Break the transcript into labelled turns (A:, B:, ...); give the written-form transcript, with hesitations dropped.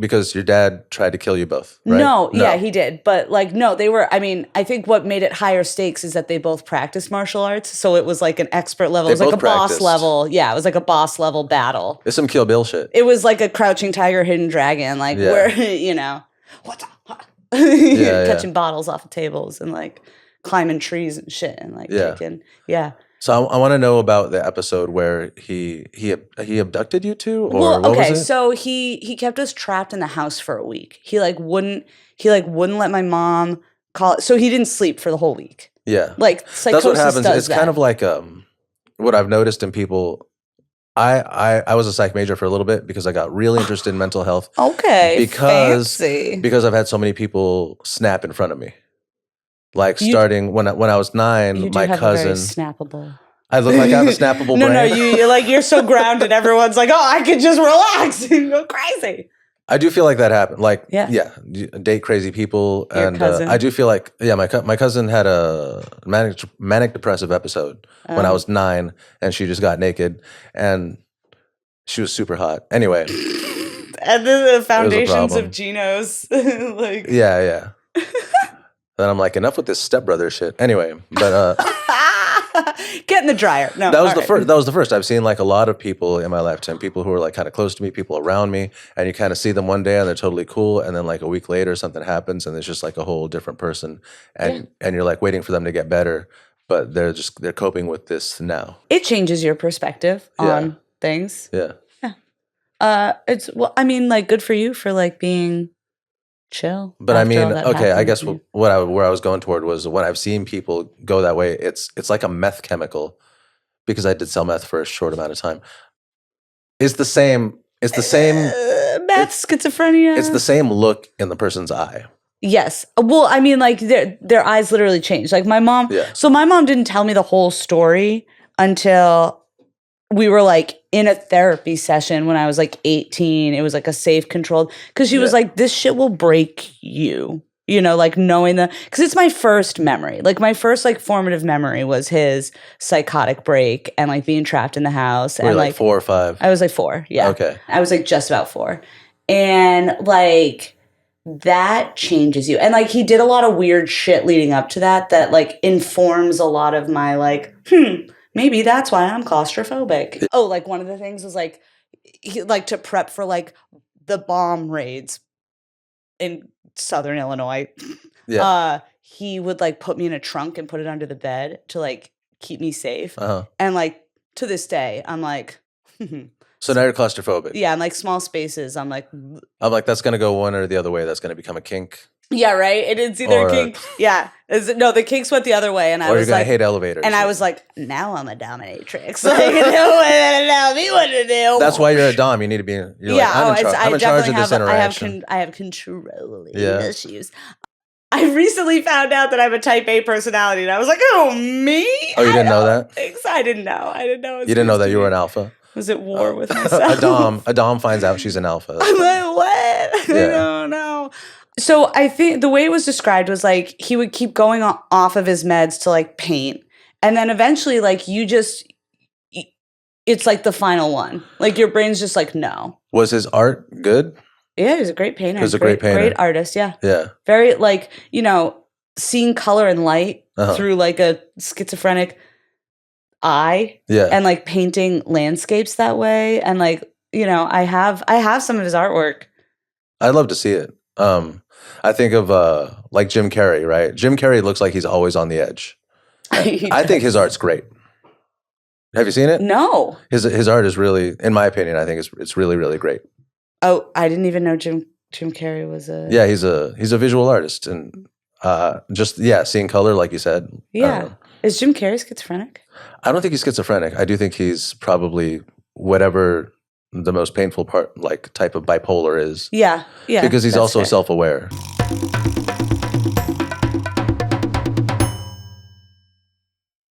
A: Because your dad tried to kill you both, right?
B: No, yeah, he did. But like, no, they were, I mean, I think what made it higher stakes is that they both practiced martial arts. So it was like an expert level. It was like a boss level. Yeah, it was like a boss level battle.
A: It's some Kill Bill shit.
B: It was like a Crouching Tiger, Hidden Dragon. Like, where, you know, catching bottles off of tables and like climbing trees and shit and like kicking. Yeah.
A: So I want to know about the episode where he abducted you two, or
B: well,
A: what was it?
B: So he kept us trapped in the house for a week. He wouldn't let my mom call. So he didn't sleep for the whole week.
A: Yeah,
B: like psychosis.
A: That's what happens.
B: Does
A: it's kind of like what I've noticed in people. I was a psych major for a little bit because I got really interested in mental health.
B: Okay,
A: because I've had so many people snap in front of me. Like starting when I was 9, my cousin.
B: Snappable.
A: I look like I have a snappable brain.
B: No, you're so grounded. Everyone's like, oh, I could just relax and go crazy.
A: I do feel like that happened. Like, date crazy people,
B: Your
A: and
B: cousin.
A: I do feel like, my cousin had a manic depressive episode when I was 9, and she just got naked, and she was super hot. Anyway,
B: and the foundations of Geno's, like
A: yeah. Then I'm like, enough with this stepbrother shit. Anyway, but
B: get in the dryer. No,
A: that was the first. That was the first. I've seen like a lot of people in my lifetime, people who are like kind of close to me, people around me, and you kind of see them one day and they're totally cool, and then like a week later something happens and it's just like a whole different person, and you're like waiting for them to get better, but they're coping with this now.
B: It changes your perspective on things.
A: Yeah.
B: It's I mean, like, good for you for like being chill.
A: But I mean, okay, I guess where I was going toward was when I've seen people go that way, it's like a meth chemical, because I did sell meth for a short amount of time. It's the same
B: meth, schizophrenia.
A: It's the same look in the person's eye.
B: Yes. Well, I mean, like their eyes literally changed. Like my mom. Yeah. So my mom didn't tell me the whole story until we were like in a therapy session when I was like 18. It was like a safe, controlled, because she was like, this shit will break you, you know, like knowing because it's my first memory. Like my first like formative memory was his psychotic break and like being trapped in the house.
A: Were you like 4 or 5?
B: I was like 4. Yeah.
A: Okay.
B: I was like just about 4. And like that changes you. And like he did a lot of weird shit leading up to that like informs a lot of my like, maybe that's why I'm claustrophobic. Oh, like one of the things was like, he like to prep for like the bomb raids in Southern Illinois. Yeah. He would like put me in a trunk and put it under the bed to like keep me safe. Uh-huh. And like to this day, I'm like.
A: So now you're claustrophobic.
B: Yeah, and like small spaces, I'm like,
A: that's gonna go one or the other way. That's gonna become a kink.
B: Yeah, right. It's either a kink. Yeah. No, the kinks went the other way, and I was like,
A: hate elevators.
B: And I was like, now I'm a dominatrix. Like, no one tell me what to do.
A: That's why you're a dom. You need to be. I'm in charge of this interaction.
B: I have controlling issues. I recently found out that I have a type A personality, and I was like, oh, me?
A: Oh, you didn't know that?
B: I didn't know. You
A: didn't know that you were an alpha?
B: I was at war with myself.
A: A dom finds out she's an alpha.
B: I'm like, what? Yeah. I don't know. So I think the way it was described was like he would keep going off of his meds to like paint. And then eventually like it's like the final one. Like your brain's just like, no.
A: Was his art good?
B: Yeah, he was a great painter.
A: He was a great painter.
B: Great artist, yeah.
A: Yeah.
B: Very like, you know, seeing color and light through like a schizophrenic eye. Yeah. And like painting landscapes that way. And like, you know, I have some of his artwork.
A: I'd love to see it. I think of like Jim Carrey, right? Jim Carrey looks like he's always on the edge. I think his art's great. Have you seen it?
B: No.
A: His art is really, in my opinion, I think it's really, really great.
B: Oh, I didn't even know Jim Carrey was a.
A: Yeah, he's a visual artist, and seeing color, like you said.
B: Yeah, is Jim Carrey schizophrenic?
A: I don't think he's schizophrenic. I do think he's probably whatever the most painful part, like type of bipolar is.
B: Yeah, yeah.
A: Because he's also self-aware.